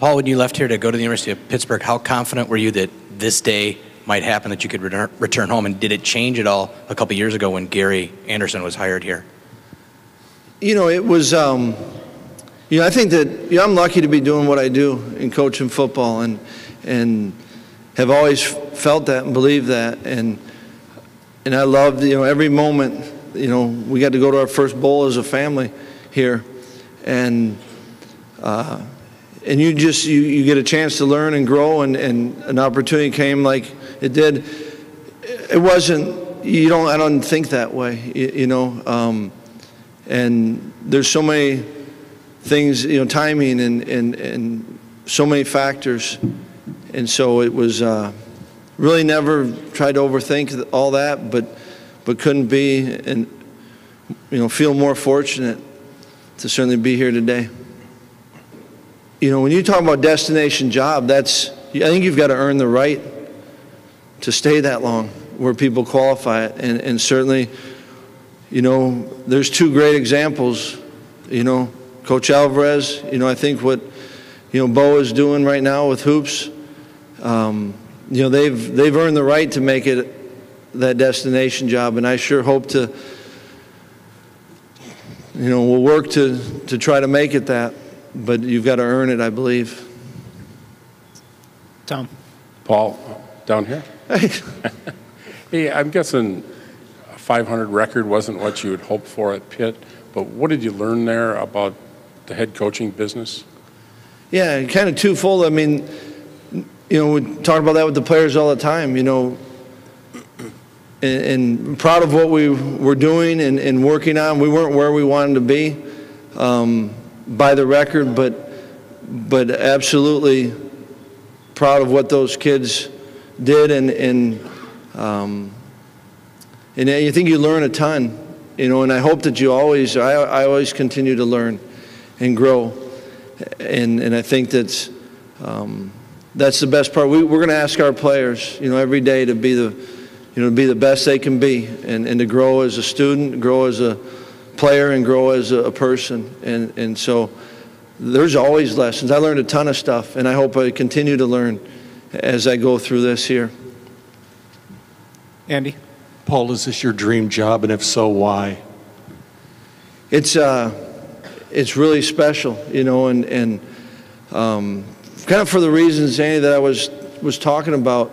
Paul, when you left here to go to the University of Pittsburgh, how confident were you that this day might happen, that you could return home? And did it change at all a couple years ago when Gary Anderson was hired here? It was, I think that I'm lucky to be doing what I do in coaching football, and have always felt that and believed that. And I loved, every moment, we got to go to our first bowl as a family here. And you get a chance to learn and grow, and an opportunity came like it did. It wasn't, I don't think that way, and there's so many things, timing and so many factors. And so it was really never tried to overthink all that, but couldn't be, and feel more fortunate to certainly be here today. When you talk about destination job, I think you've got to earn the right to stay that long where people qualify it. And certainly, there's two great examples. Coach Alvarez, I think what, Bo is doing right now with hoops, they've earned the right to make it that destination job. And I sure hope to, we'll work to try to make it that. But you've got to earn it, I believe. Tom. Paul, down here. Hey, I'm guessing a 500 record wasn't what you had hoped for at Pitt, but what did you learn there about the head coaching business? Yeah, kind of twofold. I mean, we talk about that with the players all the time, and proud of what we were doing and working on. We weren't where we wanted to be. By the record, but absolutely proud of what those kids did, and I think you learn a ton, and I hope that I always continue to learn and grow, and I think that's the best part. We're going to ask our players, every day to be the best they can be, and to grow as a student, grow as a player, and grow as a person, and so there's always lessons. I learned a ton of stuff, and I hope I continue to learn as I go through this here. Andy? Paul, is this your dream job, and if so, why? It's really special, and kind of for the reasons, Andy, that I was talking about.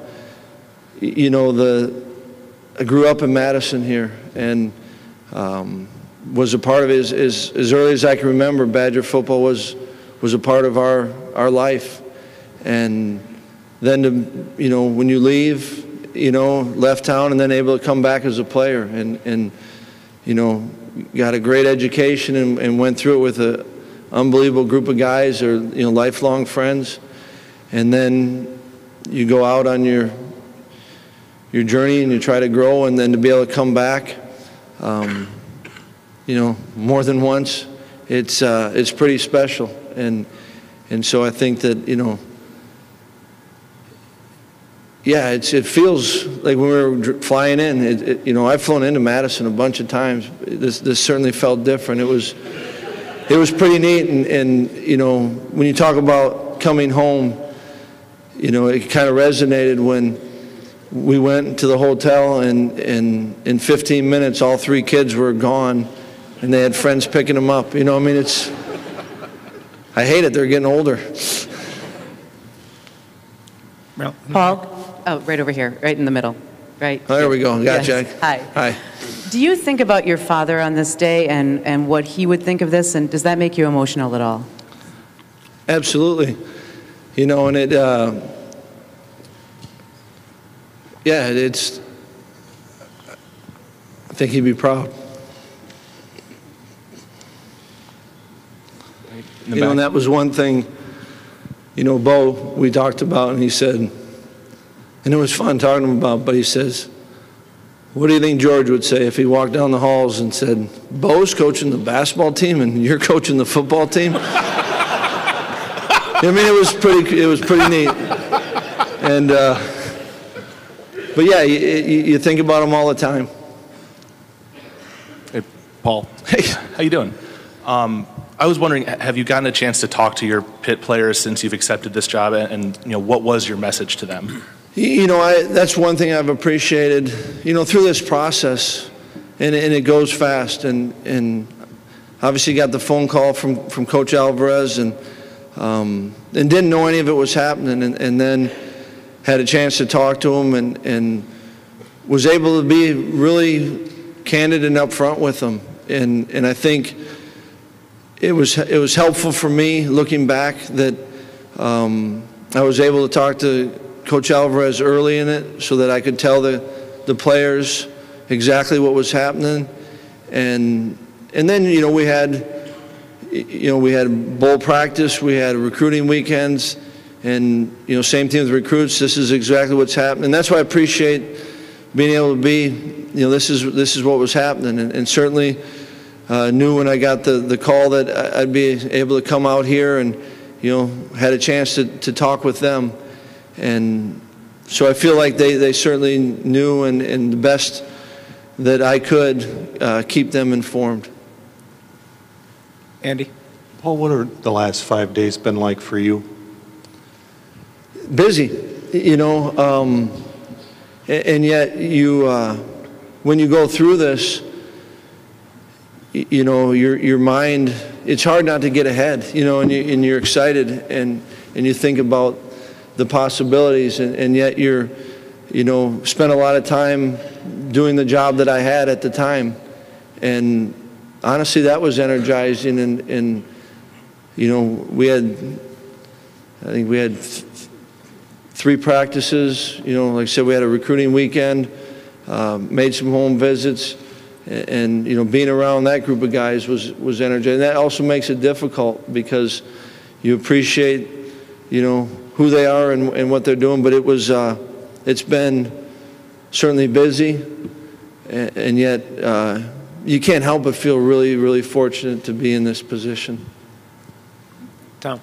I grew up in Madison here, and was a part of it as early as I can remember. Badger football was a part of our life, and then when you leave, left town, and then able to come back as a player, and got a great education and went through it with an unbelievable group of guys, or lifelong friends, and then you go out on your journey and you try to grow, and then to be able to come back. More than once, it's pretty special, and so I think that it feels like when we were flying in. I've flown into Madison a bunch of times. This certainly felt different. It was pretty neat, and when you talk about coming home, it kind of resonated when we went to the hotel, and in 15 minutes, all three kids were gone. And they had friends picking them up. I hate it. They're getting older. Well, Paul? Oh, right over here, right in the middle. Right. Oh, there we go. Gotcha. Yes. Hi. Hi. Do you think about your father on this day and what he would think of this? And does that make you emotional at all? Absolutely. And it, it's, I think he'd be proud. And that was one thing, Bo, we talked about, and he said, and it was fun talking to him about, but he says, what do you think George would say if he walked down the halls and said, Bo's coaching the basketball team and you're coaching the football team? It was pretty neat. And, but yeah, you think about him all the time. Hey, Paul. Hey, how you doing? I was wondering, have you gotten a chance to talk to your Pitt players since you've accepted this job, and what was your message to them? That's one thing I've appreciated, through this process, and it goes fast. And obviously got the phone call from Coach Alvarez, and didn't know any of it was happening, and then had a chance to talk to him, and was able to be really candid and upfront with him. And I think it was helpful for me looking back that I was able to talk to Coach Alvarez early in it so that I could tell the players exactly what was happening. And then, we had bowl practice, we had recruiting weekends, and, same thing with recruits. This is exactly what's happening. And that's why I appreciate being able to be, this is what was happening. And certainly knew when I got the call that I'd be able to come out here and, had a chance to talk with them. And so I feel like they certainly knew, and the best that I could keep them informed. Andy? Paul, what are the last 5 days been like for you? Busy, and yet when you go through this, your mind, it's hard not to get ahead, and you're excited, and you think about the possibilities, and yet you're, spent a lot of time doing the job that I had at the time. And honestly, that was energizing, and I think we had 3 practices, like I said, we had a recruiting weekend, made some home visits, and being around that group of guys was energizing. That also makes it difficult because you appreciate, who they are and what they're doing, but it's been certainly busy, and yet you can't help but feel really, really fortunate to be in this position. Tom?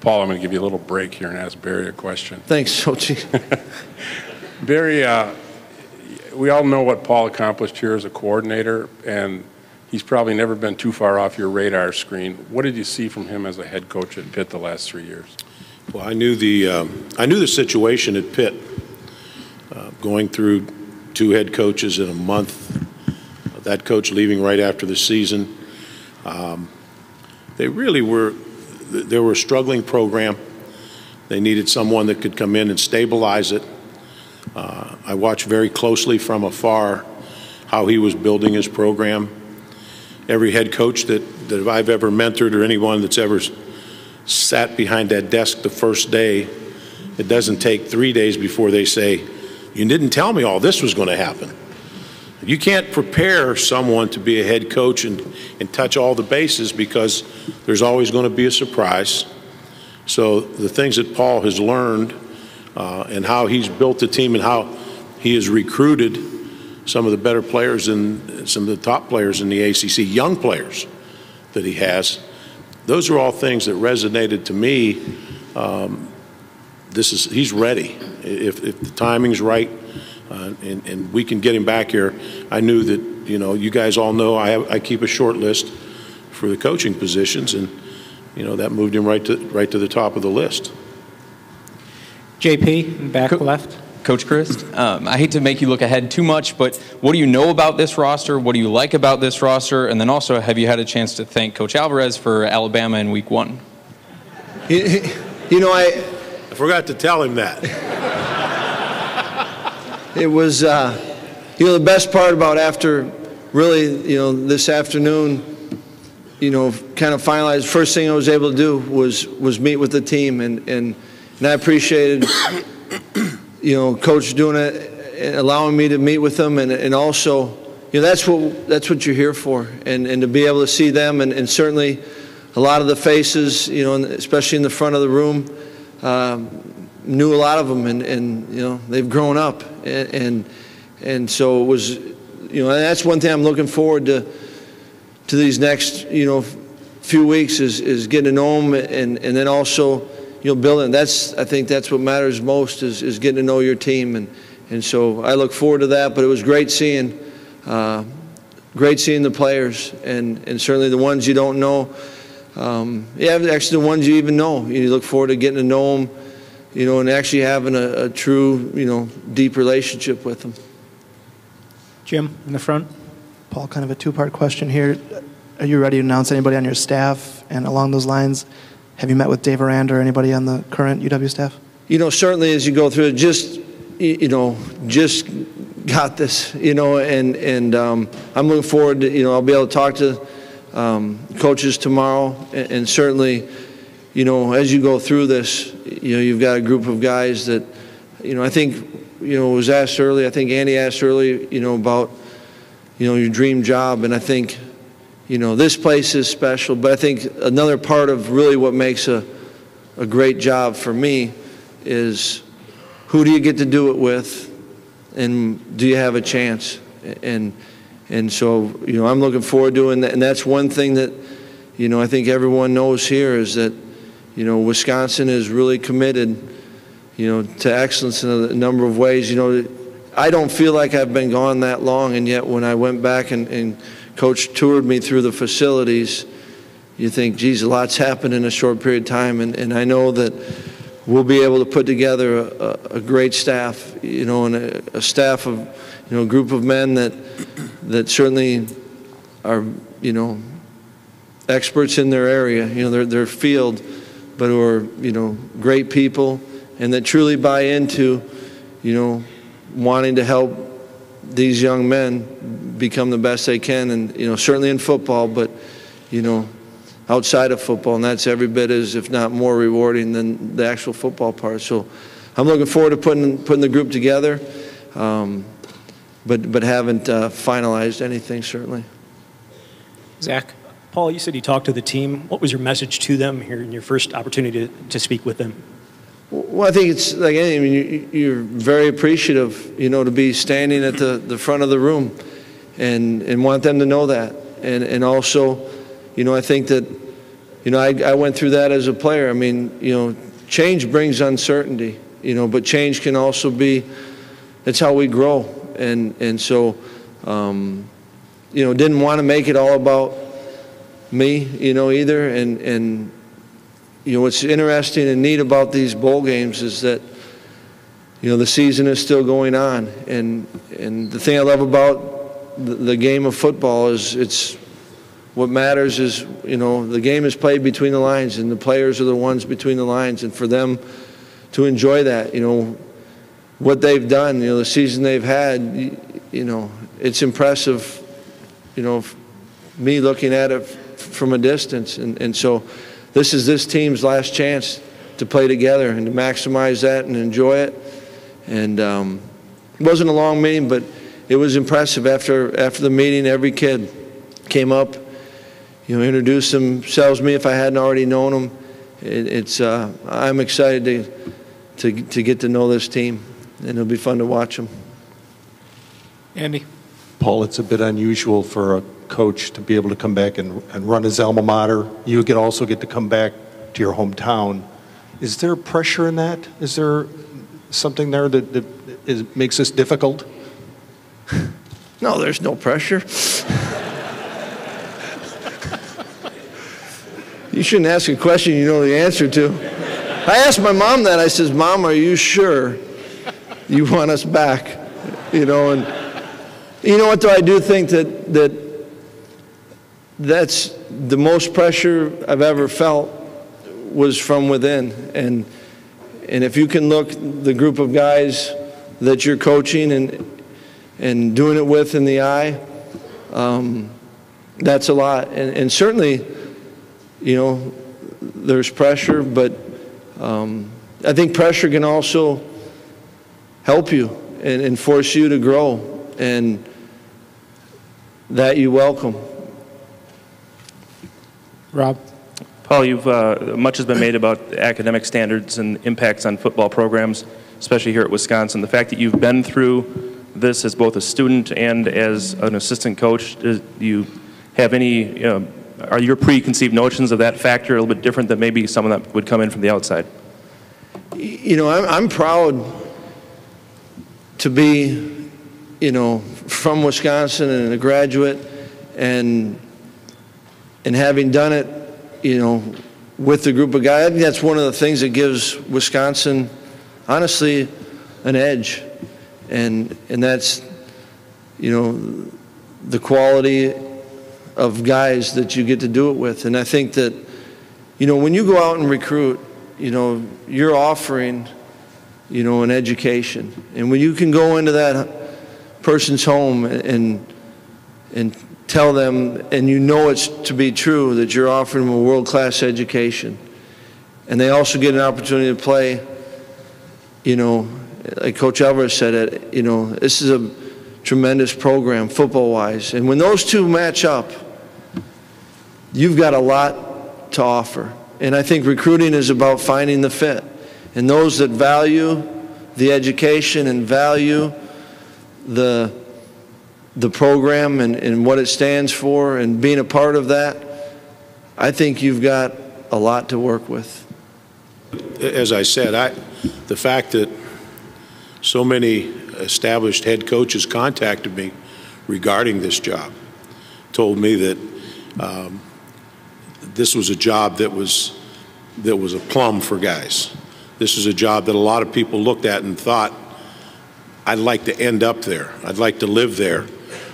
Paul, I'm going to give you a little break here and ask Barry a question. Thanks, Sochi. Barry, we all know what Paul accomplished here as a coordinator, and he's probably never been too far off your radar screen. What did you see from him as a head coach at Pitt the last 3 years? Well, I knew the situation at Pitt, going through 2 head coaches in a month, that coach leaving right after the season. They were a struggling program. They needed someone that could come in and stabilize it. I watched very closely from afar how he was building his program. Every head coach that I've ever mentored, or anyone that's ever sat behind that desk the first day, it doesn't take 3 days before they say, "You didn't tell me all this was going to happen." You can't prepare someone to be a head coach and touch all the bases, because there's always going to be a surprise. So the things that Paul has learned and how he's built the team and how he has recruited some of the better players and some of the top players in the ACC, young players that he has, those are all things that resonated to me. He's ready. If the timing's right, and we can get him back here. I knew that, you guys all know I keep a short list for the coaching positions, and that moved him right to the top of the list. JP, back left. Coach Chryst, I hate to make you look ahead too much, but what do you know about this roster? What do you like about this roster? And then also, have you had a chance to thank Coach Alvarez for Alabama in Week 1? I forgot to tell him that. It was, the best part about after really, this afternoon, kind of finalized, first thing I was able to do was meet with the team, and I appreciated, Coach doing it, and allowing me to meet with them, and also, that's what you're here for, and to be able to see them, and certainly a lot of the faces, especially in the front of the room, knew a lot of them, and they've grown up, and so it was, and that's one thing I'm looking forward to these next few weeks is getting to know them, and then also building. I think that's what matters most is getting to know your team, and so I look forward to that. But it was great seeing the players, and certainly the ones you don't know actually the ones you even know. You look forward to getting to know them, and actually having a true, deep relationship with them. Jim, in the front. Paul, kind of a two-part question here. Are you ready to announce anybody on your staff? And along those lines, have you met with Dave Aranda or anybody on the current UW staff? Certainly as you go through it, just got this, and I'm looking forward to, I'll be able to talk to coaches tomorrow, and certainly, as you go through this, you've got a group of guys that, I think, was asked earlier, I think Andy asked earlier, about, your dream job, and I think, this place is special, but I think another part of really what makes a great job for me is who do you get to do it with, and do you have a chance? And so, I'm looking forward to it, and that's one thing that, I think everyone knows here is that, Wisconsin is really committed, to excellence in a number of ways. I don't feel like I've been gone that long, and yet when I went back and Coach toured me through the facilities, you think, geez, a lot's happened in a short period of time, and I know that we'll be able to put together a great staff, and a staff of, a group of men that certainly are, experts in their area, their field, but who are, great people, and that truly buy into, wanting to help these young men become the best they can, and certainly in football, but outside of football, and that's every bit as, if not more, rewarding than the actual football part. So I'm looking forward to putting the group together, but haven't finalized anything, certainly. Zach? Paul, you said you talked to the team. What was your message to them here in your first opportunity to speak with them? Well, I think it's like anything. You're very appreciative, to be standing at the front of the room and want them to know that. And also, I think that, I went through that as a player. I mean, change brings uncertainty, but change can also be, that's how we grow. And so, didn't want to make it all about me, either. And what's interesting and neat about these bowl games is that, the season is still going on. And the thing I love about the game of football is what matters is, the game is played between the lines, and the players are the ones between the lines. And for them to enjoy that, what they've done, the season they've had, it's impressive, me looking at it from a distance. And so this is this team's last chance to play together and to maximize that and enjoy it. And it wasn't a long meeting, but it was impressive. After the meeting, every kid came up, introduced themselves to me if I hadn't already known them. I'm excited to get to know this team, and it'll be fun to watch them. Andy? Paul, it's a bit unusual for a coach to be able to come back and run his alma mater. You also get to come back to your hometown. Is there pressure in that? Is there something there that makes this difficult? No, there's no pressure. You shouldn't ask a question you know the answer to. I asked my mom that. I says, Mom, are you sure you want us back? And you know what, though? I do think that's the most pressure I've ever felt was from within. And if you can look the group of guys that you're coaching and doing it with in the eye, that's a lot. And certainly, there's pressure, but I think pressure can also help you and force you to grow, and that you welcome. Rob? Paul, much has been made about academic standards and impacts on football programs, especially here at Wisconsin. The fact that you've been through this as both a student and as an assistant coach, do you have any, are your preconceived notions of that factor a little bit different than maybe someone that would come in from the outside? I'm proud to be, from Wisconsin and a graduate, and having done it with the group of guys. I think that's one of the things that gives Wisconsin, honestly, an edge, and that's, the quality of guys that you get to do it with. And I think that, when you go out and recruit, you're offering, an education. And when you can go into that person's home and tell them, and it's to be true, that you're offering them a world-class education, and they also get an opportunity to play, like Coach Alvarez said, this is a tremendous program football-wise. And when those two match up, you've got a lot to offer. And I think recruiting is about finding the fit. And those that value the education and value the program and what it stands for and being a part of that, I think you've got a lot to work with. As I said, the fact that so many established head coaches contacted me regarding this job told me that this was a job that was a plum for guys. This is a job that a lot of people looked at and thought, I'd like to end up there. I'd like to live there.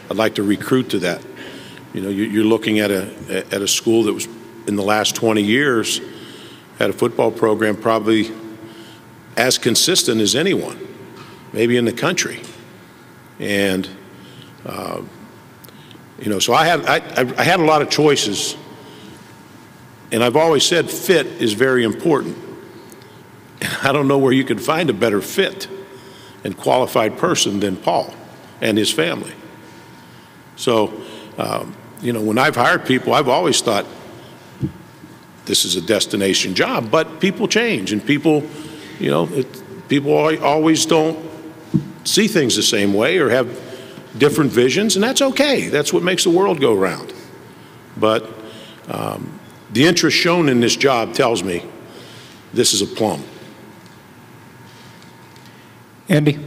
I'd like to recruit to that. You're looking at a school that was, in the last 20 years, had a football program probably as consistent as anyone, maybe in the country. And so I had a lot of choices, and I've always said fit is very important. And I don't know where you could find a better fit and qualified person than Paul and his family. So, when I've hired people, I've always thought this is a destination job, but people change, and people always don't see things the same way or have different visions, and that's okay. That's what makes the world go round. But the interest shown in this job tells me this is a plum. Andy?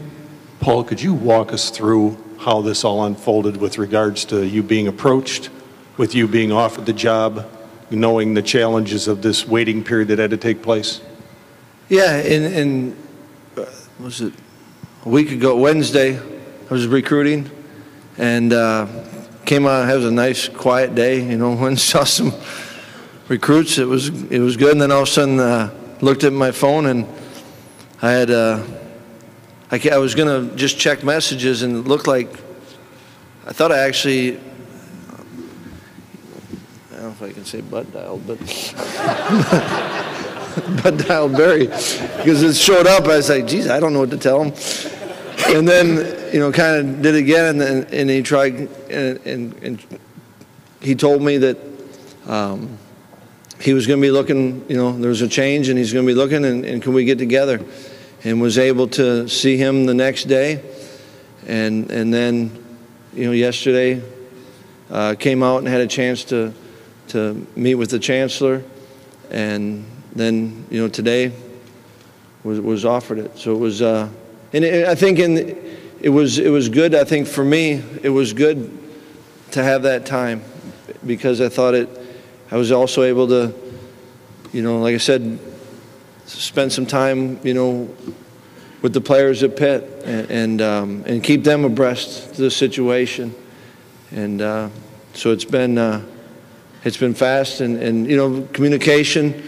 Paul, could you walk us through how this all unfolded with regards to you being approached, with you being offered the job, knowing the challenges of this waiting period that had to take place? Yeah, and was it a week ago, Wednesday, I was recruiting, and came out, it was a nice, quiet day, went and saw some recruits. It was good, and then all of a sudden looked at my phone, and I had I was going to just check messages, and it looked like I thought I actually, I don't know if I can say butt dialed, but butt dialed Barry, because it showed up. I was like, geez, I don't know what to tell him. And then, kind of did it again, and he tried, and he told me that he was going to be looking, there was a change, and he's going to be looking, and can we get together? And was able to see him the next day, and then, yesterday came out and had a chance to meet with the chancellor, and then today was offered it. So it was, and I think it was good. I think for me it was good to have that time, because I thought I was also able to, like I said, spend some time, with the players at Pitt and keep them abreast to the situation. And so it's been fast, and communication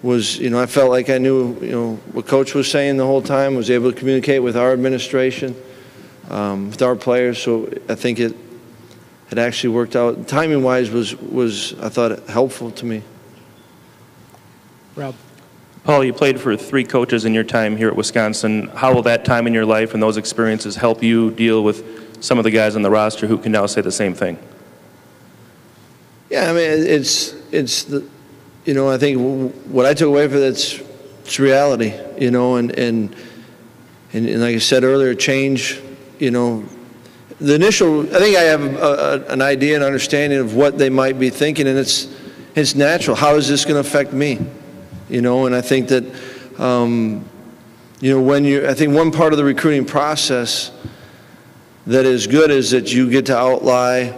was, I felt like I knew, what Coach was saying the whole time, was able to communicate with our administration, with our players. So I think it actually worked out. Timing-wise was I thought, helpful to me. Rob? Paul, you played for 3 coaches in your time here at Wisconsin. How will that time in your life and those experiences help you deal with some of the guys on the roster who can now say the same thing? Yeah, I mean, it's the, I think what I took away from it's reality, and like I said earlier, change, the initial, I think I have an idea and understanding of what they might be thinking, and it's natural. How is this going to affect me? And I think that, I think one part of the recruiting process that is good is that you get to outline,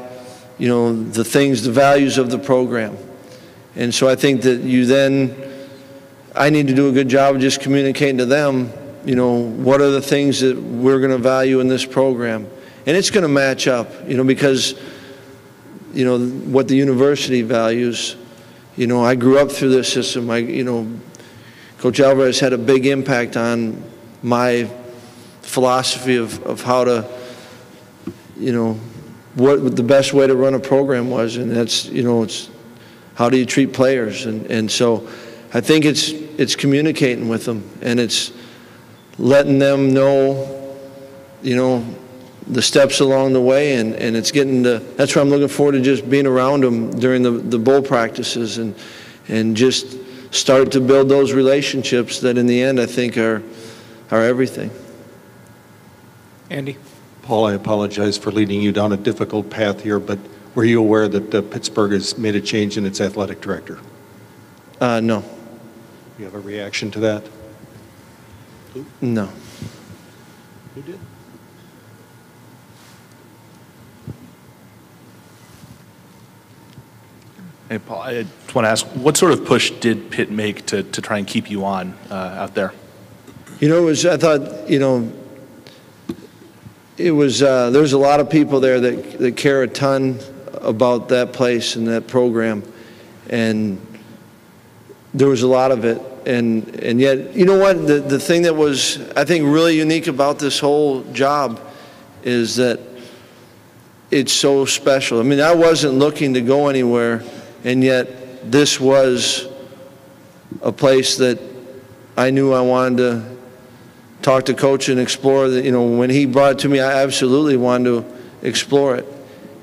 the things, the values of the program. And so I think that I need to do a good job of just communicating to them, you know, what are the things that we're going to value in this program. And it's going to match up, you know, because, you know, what the university values. You know, I grew up through this system. You know, Coach Alvarez had a big impact on my philosophy of how to, you know, what the best way to run a program was. And that's, you know, it's how do you treat players. And so I think it's communicating with them, and it's letting them know, you know, the steps along the way, and it's getting to, that's why I'm looking forward to just being around them during the bowl practices and just start to build those relationships that in the end I think are everything. Andy? Paul, I apologize for leading you down a difficult path here, but were you aware that Pittsburgh has made a change in its athletic director? No. You have a reaction to that? No. Who did? Hey, Paul, I just want to ask, what sort of push did Pitt make to try and keep you on out there? You know, I thought, you know, there's a lot of people there that care a ton about that place and that program, and there was a lot of it. And yet, you know what, the thing that was, I think, really unique about this whole job is that it's so special. I mean, I wasn't looking to go anywhere, and yet this was a place that I knew I wanted to talk to Coach and explore. You know, when he brought it to me, I absolutely wanted to explore it.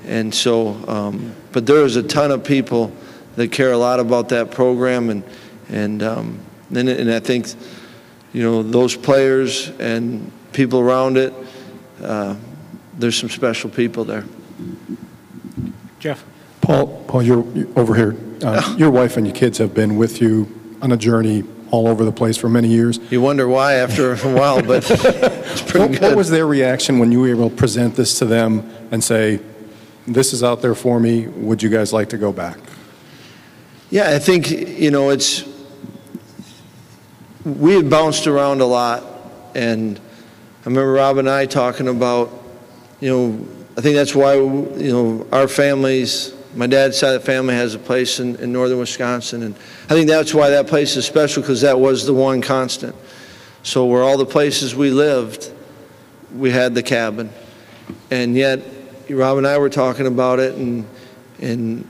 And so, but there is a ton of people that care a lot about that program, and I think, you know, those players and people around it, there's some special people there. Jeff? Paul, you're over here. Your wife and your kids have been with you on a journey all over the place for many years. You wonder why after a while, but it's pretty good. What was their reaction when you were able to present this to them and say, this is out there for me, would you guys like to go back? Yeah, I think, you know, we had bounced around a lot, and I remember Rob and I talking about, you know, I think that's why, you know, our families, my dad's side of the family has a place in northern Wisconsin, and I think that's why that place is special, because that was the one constant. So where all the places we lived, we had the cabin, and yet Rob and I were talking about it, and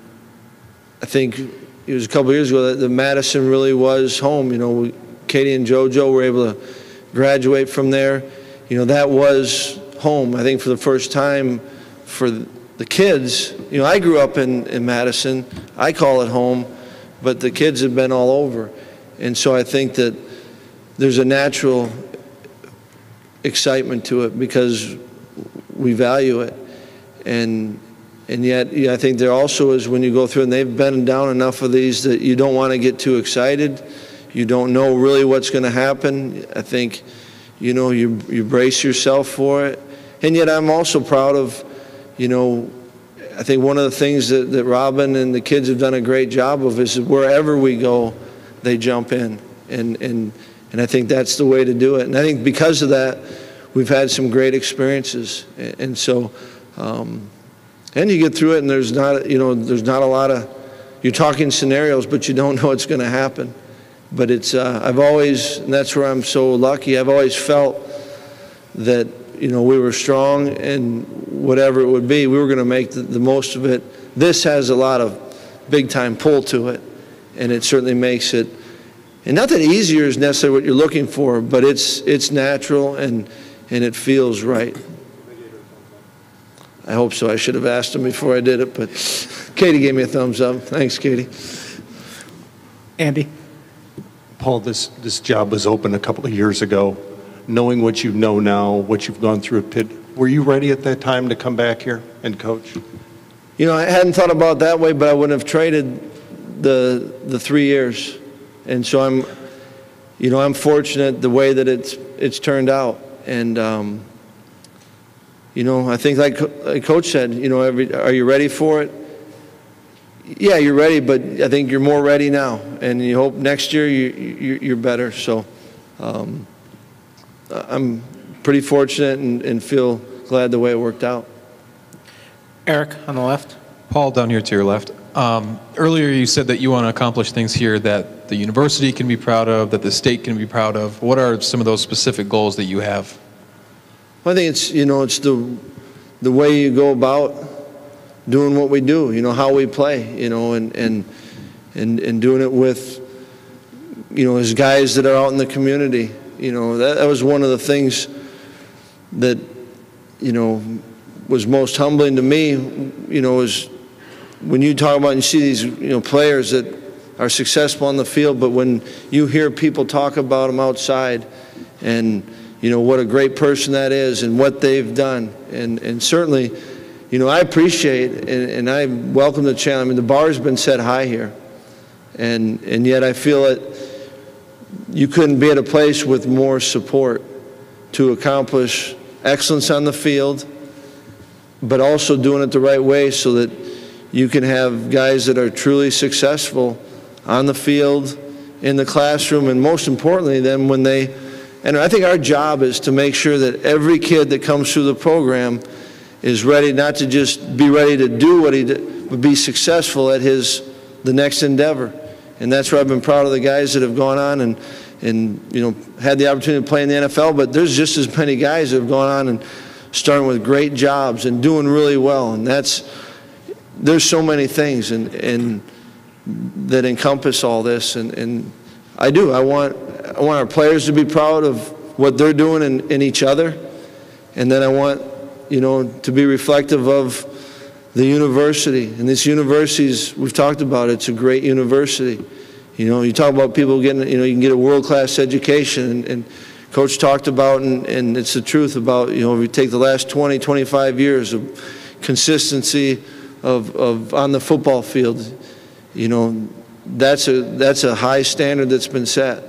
I think it was a couple of years ago that the Madison really was home. You know, Katie and JoJo were able to graduate from there. You know, that was home, I think, for the first time for the kids. You know, I grew up in Madison. I call it home, but the kids have been all over. And so I think that there's a natural excitement to it because we value it. And yet, yeah, I think there also is, when you go through, and they've been down enough of these, that you don't want to get too excited. You don't know really what's going to happen. I think, you know, you brace yourself for it. And yet I'm also proud of, you know, I think one of the things that Robin and the kids have done a great job of is wherever we go, they jump in. And I think that's the way to do it. And I think because of that, we've had some great experiences. And so, and you get through it, and there's not, you know, there's not a lot of, you're talking scenarios, but you don't know what's going to happen. But it's, I've always, and that's where I'm so lucky, I've always felt that, you know, we were strong, and whatever it would be, we were going to make the most of it. This has a lot of big-time pull to it, and it certainly makes it, and not that easier is necessarily what you're looking for, but it's natural, and it feels right. I hope so. I should have asked him before I did it, but Katie gave me a thumbs up. Thanks, Katie. Andy? Paul, this job was open a couple of years ago. Knowing what you know now, what you've gone through at Pitt, were you ready at that time to come back here and coach? You know, I hadn't thought about it that way, but I wouldn't have traded the 3 years. And so I'm fortunate the way that it's turned out. And, you know, I think like Coach said, you know, are you ready for it? yeah, you're ready, but I think you're more ready now, and you hope next year you're better. So I'm pretty fortunate and feel glad the way it worked out. Eric on the left. Paul, down here to your left. Earlier you said that you want to accomplish things here that the university can be proud of, that the state can be proud of. What are some of those specific goals that you have? Well, I think it's, it's the way you go about doing what we do, how we play, and doing it with, as guys that are out in the community. That was one of the things that, was most humbling to me, is when you talk about and you see these, players that are successful on the field, but when you hear people talk about them outside and, what a great person that is and what they've done. And certainly, I appreciate and I welcome the challenge. I mean, the bar's been set high here. And yet I feel that you couldn't be at a place with more support to accomplish excellence on the field, but also doing it the right way so that you can have guys that are truly successful on the field, in the classroom, and most importantly, then when they, and I think our job is to make sure that every kid that comes through the program is ready not to just be ready to do what he did, but be successful at the next endeavor. And that's where I've been proud of the guys that have gone on and had the opportunity to play in the NFL, but there's just as many guys that have gone on and starting with great jobs and doing really well. And there's so many things and that encompass all this. And I want our players to be proud of what they're doing in each other. And then I want, to be reflective of the university. And this university's, we've talked about, it's a great university. You talk about people getting, you can get a world-class education, and Coach talked about, and it's the truth about, if you take the last 20, 25 years of consistency of on the football field, that's a high standard that's been set.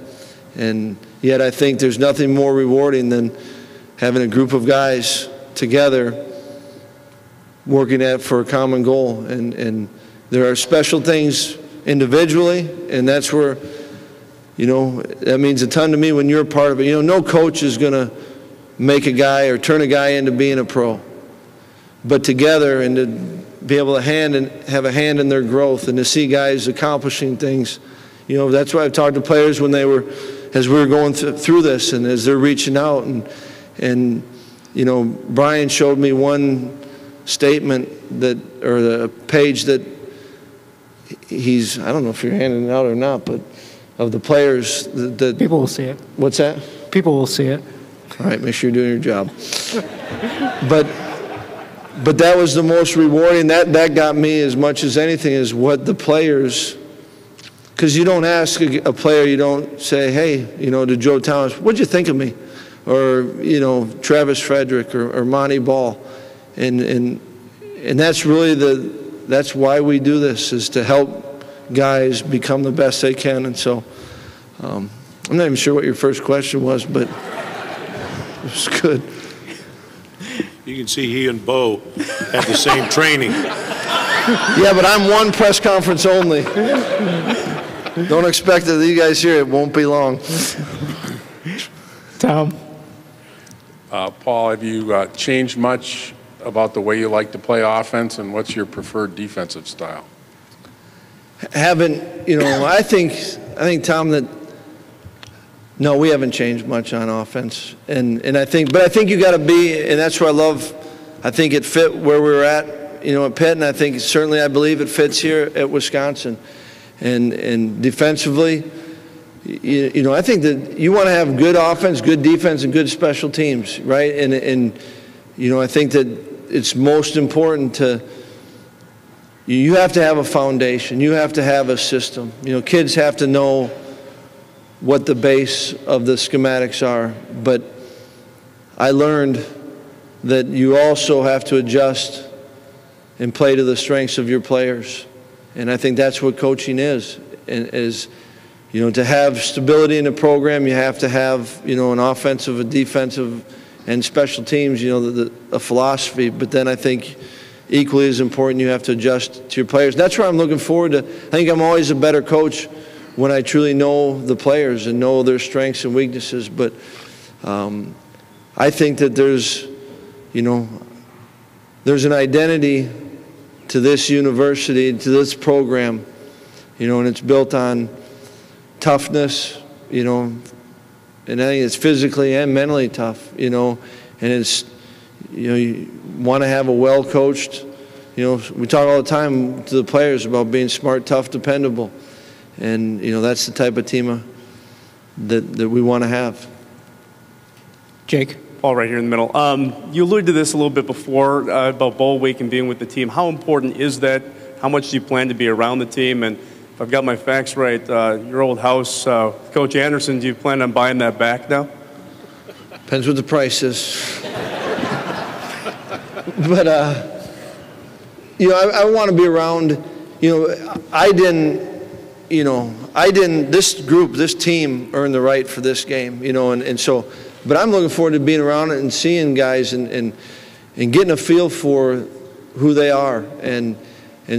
And yet I think there's nothing more rewarding than having a group of guys together working for a common goal. And there are special things individually, and that's where, that means a ton to me when you're a part of it. No coach is going to make a guy or turn a guy into being a pro. But together, and to be able to have a hand in their growth, and to see guys accomplishing things, that's why I've talked to players when as we were going through this, and as they're reaching out, and Brian showed me one statement or the page that I don't know if you're handing it out or not, but of the players that people will see it. What's that? People will see it. All right, make sure you're doing your job. But that was the most rewarding. That got me as much as anything, is what the players, because you don't ask a player, you don't say, hey, to Joe Thomas, what'd you think of me? Or, Travis Frederick or Monty Ball. And that's really that's why we do this, is to help guys become the best they can. And so I'm not even sure what your first question was, but it was good. You can see he and Bo had the same training. Yeah, but I'm one press conference only. Don't expect that you guys hear it. Won't be long. Tom. Paul, have you changed much about the way you like to play offense, and what's your preferred defensive style? I think, Tom, that no, we haven't changed much on offense, and I think you got to be, and that's where I think it fit where we were at, at Pitt, and I think certainly I believe it fits here at Wisconsin, and defensively, I think that you want to have good offense, good defense, and good special teams, right? And I think that it's most important you have to have a foundation. You have to have a system. Kids have to know what the base of the schematics are. But I learned that you also have to adjust and play to the strengths of your players. And I think that's what coaching is. To have stability in the program, you have to have, an offensive, a defensive, and special teams, a philosophy. But then I think equally as important, you have to adjust to your players. That's where I'm looking forward to. I think I'm always a better coach when I truly know the players and know their strengths and weaknesses. But I think that there's an identity to this university, to this program, and it's built on toughness, and I think it's physically and mentally tough, and it's, you want to have a well-coached, we talk all the time to the players about being smart, tough, dependable, and, that's the type of team that we want to have. Jake? Paul, right here in the middle. You alluded to this a little bit before about bowl week and being with the team. How important is that? How much do you plan to be around the team? And if I've got my facts right, your old house, Coach Anderson, do you plan on buying that back now? Depends what the price is. But, I want to be around, this team earned the right for this game, and so, but I'm looking forward to being around it and seeing guys and getting a feel for who they are. And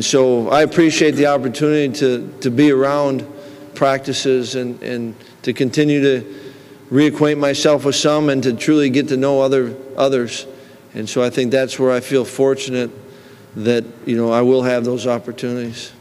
so I appreciate the opportunity to be around practices and to continue to reacquaint myself with some and to truly get to know others. And so I think that's where I feel fortunate that, I will have those opportunities.